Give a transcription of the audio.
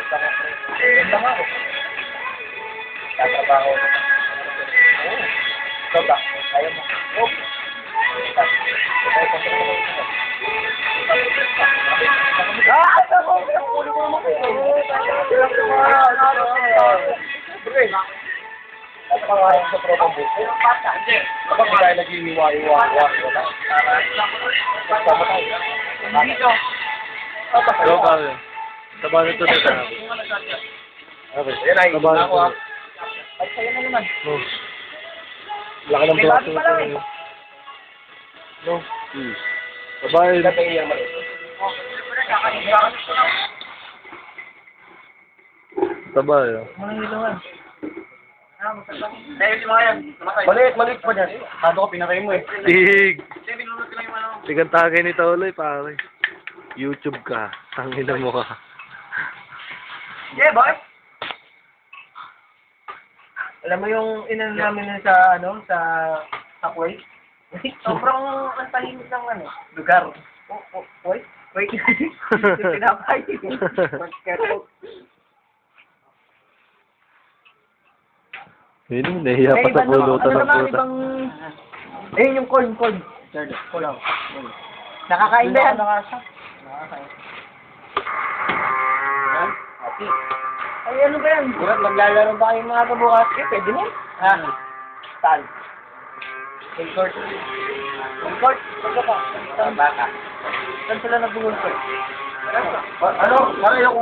Ganda nga ako. Tatrabaho. Oo. Ikaw ba? Ayaw mo. Oo. Pangalan sa program book. Kapag hindi tayo nag-iiwa-iwa, wala. Sama tayo. Dito. Go, Pablo. Taba nito na sa akin. Okay. Taba nito. Ay, sa'yo na naman. No. Laki ng braso na ito. No. Taba yun. Taba yun. Mga hilangan. Maliit pa dyan. Paano ko pinatay mo eh. Tig! Tigang tagay ni Toloy, pare. YouTube ka. Tangina mo ka. Yeah, boy. Alam mo yung inan namin sa Kuwait? Sobrang ang tahimik ng lugar. Wait. Pinapay. Hindi, nahiya pa sa pulutan ng puta. Ayun yung corn. Corn. Nakakain ba yan? Nakakain. Ay, ano ba yan? Maglalaro ba kayong mga kabukas? Pwede mo? Ha? Saan? In court. Pagka pa? Saan baka? Saan sila nag-court? Ano? Bakit ako